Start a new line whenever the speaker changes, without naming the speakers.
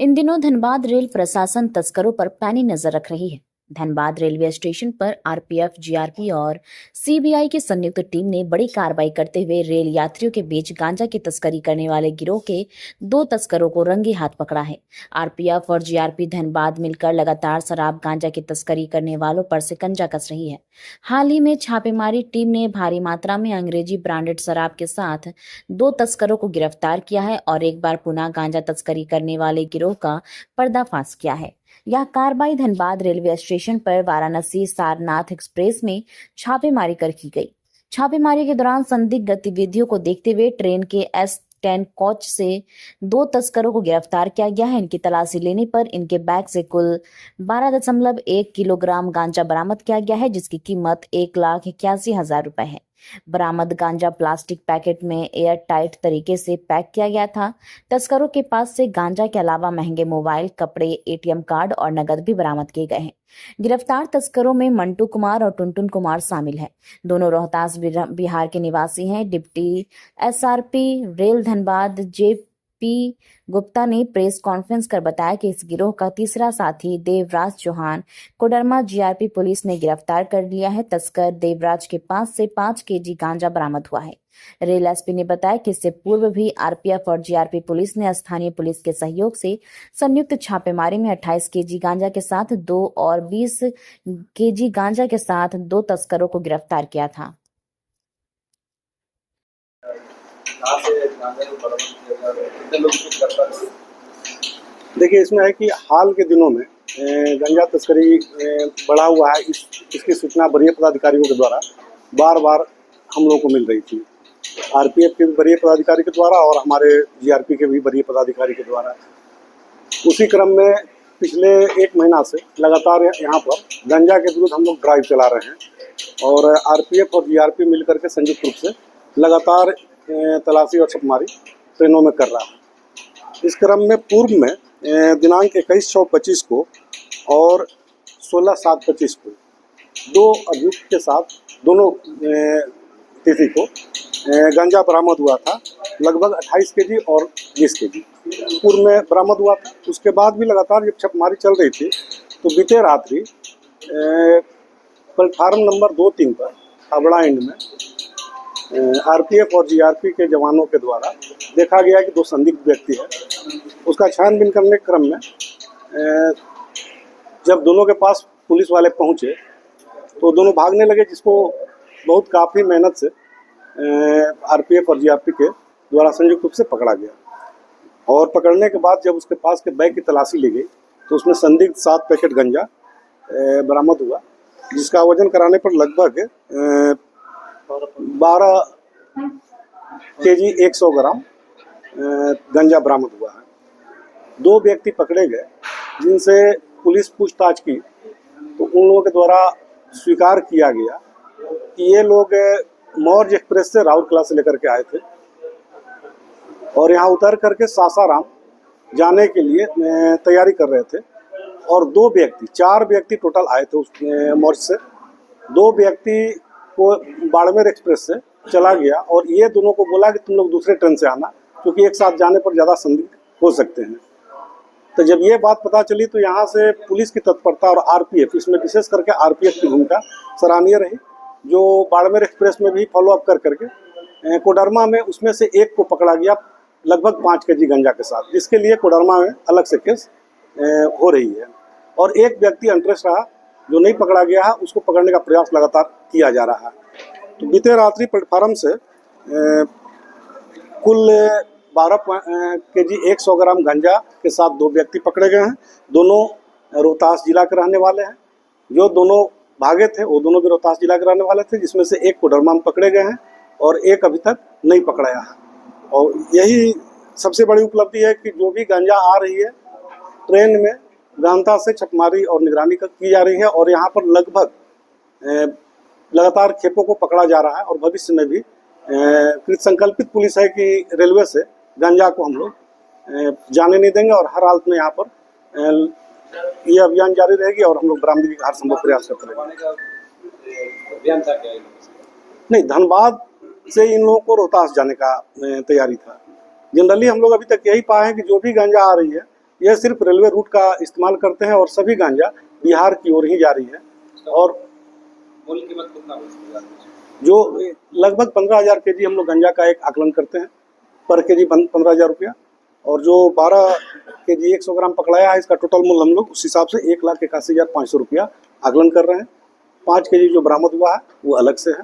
इन दिनों धनबाद रेल प्रशासन तस्करों पर पैनी नजर रख रही है। धनबाद रेलवे स्टेशन पर आरपीएफ, जीआरपी और सीबीआई की संयुक्त टीम ने बड़ी कार्रवाई करते हुए रेल यात्रियों के बीच गांजा की तस्करी करने वाले गिरोह के 2 तस्करों को रंगे हाथ पकड़ा है। आरपीएफ और जीआरपी धनबाद मिलकर लगातार शराब गांजा की तस्करी करने वालों पर शिकंजा कस रही है। हाल ही में छापेमारी टीम ने भारी मात्रा में अंग्रेजी ब्रांडेड शराब के साथ 2 तस्करों को गिरफ्तार किया है और एक बार पुनः गांजा तस्करी करने वाले गिरोह का पर्दाफाश किया है। यह कार्रवाई धनबाद रेलवे स्टेशन पर वाराणसी सारनाथ एक्सप्रेस में छापेमारी कर की गई। छापेमारी के दौरान संदिग्ध गतिविधियों को देखते हुए ट्रेन के S10 कोच से 2 तस्करों को गिरफ्तार किया गया है। इनकी तलाशी लेने पर इनके बैग से कुल 12.1 किलोग्राम गांजा बरामद किया गया है, जिसकी कीमत 1,81,000 रुपए है। बरामद गांजा प्लास्टिक पैकेट में एयर टाइट तरीके से पैक किया गया था। तस्करों के पास से गांजा के अलावा महंगे मोबाइल, कपड़े, एटीएम कार्ड और नकद भी बरामद किए गए हैं। गिरफ्तार तस्करों में मंटू कुमार और टुनटुन कुमार शामिल हैं। दोनों रोहतास बिहार के निवासी हैं। Deputy SRP rail Dhanbad JP Gupta ने प्रेस कॉन्फ्रेंस कर बताया कि इस गिरोह का तीसरा साथी देवराज चौहान कोडरमा जीआरपी पुलिस ने गिरफ्तार कर लिया है। तस्कर देवराज के पास से 5 केजी गांजा बरामद हुआ है। रेल एसपी ने बताया कि इससे पूर्व भी आरपीएफ और जीआरपी पुलिस ने स्थानीय पुलिस के सहयोग से संयुक्त छापेमारी में 28 केजी गांजा के साथ 2 और 20 केजी गांजा के साथ 2 तस्करों को गिरफ्तार किया था।
देखिए, इसमें है कि हाल के दिनों में गांजा तस्करी बढ़ा हुआ है। इसकी सूचना वरीय पदाधिकारियों के द्वारा बार बार हम लोगों को मिल रही थी। आरपीएफ के भी वरीय पदाधिकारी के द्वारा और हमारे जीआरपी के भी वरीय पदाधिकारी के द्वारा। उसी क्रम में पिछले 1 महीना से लगातार यहाँ पर गांजा के विरुद्ध हम लोग ड्राइव चला रहे हैं और आरपीएफ और जीआरपी मिलकर के संयुक्त रूप से लगातार तलाशी और छापेमारी ट्रेनों में कर रहा है। इस क्रम में पूर्व में दिनांक 21/6/25 को और 16/7/25 को 2 अभियुक्त के साथ दोनों तिथि को गांजा बरामद हुआ था। लगभग 28 केजी और 20 केजी पूर्व में बरामद हुआ था। उसके बाद भी लगातार जब छापेमारी चल रही थी तो बीते रात्रि प्लेटफार्म नंबर 2-3 पर हावड़ा एंड में आरपीएफ और जीआरपी के जवानों के द्वारा देखा गया कि 2 संदिग्ध व्यक्ति है। उसका छानबीन करने के क्रम में जब दोनों के पास पुलिस वाले पहुंचे तो दोनों भागने लगे, जिसको बहुत काफ़ी मेहनत से आरपीएफ और जीआरपी के द्वारा संयुक्त रूप से पकड़ा गया। और पकड़ने के बाद जब उसके पास के बैग की तलाशी ली गई तो उसमें संदिग्ध 7 पैकेट गांजा बरामद हुआ, जिसका वजन कराने पर लगभग 12 केजी 100 ग्राम गांजा बरामद हुआ है। 2 व्यक्ति पकड़े गए जिनसे पुलिस पूछताछ की तो उन लोगों के द्वारा स्वीकार किया गया कि ये लोग मौर्य एक्सप्रेस से राउरकेला से लेकर के आए थे और यहाँ उतर करके सासाराम जाने के लिए तैयारी कर रहे थे। और 4 व्यक्ति टोटल आए थे उस मौर्य से। 2 व्यक्ति को बाड़मेर एक्सप्रेस से चला गया और ये दोनों को बोला कि तुम लोग दूसरे ट्रेन से आना, क्योंकि एक साथ जाने पर ज़्यादा संदिग्ध हो सकते हैं। तो जब ये बात पता चली तो यहाँ से पुलिस की तत्परता और आरपीएफ, इसमें विशेष करके आरपीएफ की भूमिका सराहनीय रही, जो बाड़मेर एक्सप्रेस में भी फॉलोअप कर करके कोडरमा में उसमें से एक को पकड़ा गया लगभग 5 केजी गांजा के साथ, जिसके लिए कोडरमा में अलग से केस हो रही है। और एक व्यक्ति इंटरेस्ट रहा जो नहीं पकड़ा गया है, उसको पकड़ने का प्रयास लगातार किया जा रहा है। तो बीते रात्रि प्लेटफार्म से कुल 12 केजी 100 ग्राम गांजा के साथ 2 व्यक्ति पकड़े गए हैं। दोनों रोहतास जिला के रहने वाले हैं। जो दोनों भागे थे वो दोनों भी रोहतास जिला के रहने वाले थे, जिसमें से एक कोडरमा में पकड़े गए हैं और एक अभी तक नहीं पकड़ाया है। और यही सबसे बड़ी उपलब्धि है कि जो भी गांजा आ रही है ट्रेन में गहनता से छापेमारी और निगरानी की जा रही है और यहाँ पर लगभग लगातार खेपों को पकड़ा जा रहा है। और भविष्य में भी कृत संकल्पित पुलिस है कि रेलवे से गांजा को हम लोग जाने नहीं देंगे और हर हालत में यहाँ पर ये अभियान जारी रहेगी और हम लोग बरामदगी का हर संभव प्रयास करते रहेंगे। नहीं, धनबाद से इन लोगों को रोहतास जाने का तैयारी था। जनरली हम लोग अभी तक यही पाए हैं कि जो भी गांजा आ रही है यह सिर्फ रेलवे रूट का इस्तेमाल करते हैं और सभी गांजा बिहार की ओर ही जा रही है। और
मूल कीमत कितना है?
जो लगभग 15,000 केजी हम लोग गांजा का एक आकलन करते हैं, पर केजी 15,000 रुपया। और जो 12 केजी 100 ग्राम पकड़ाया है, इसका टोटल मूल्य हम लोग उस हिसाब से 1,81,500 रुपया आकलन कर रहे हैं। 5 केजी जो बरामद हुआ है वो अलग से है।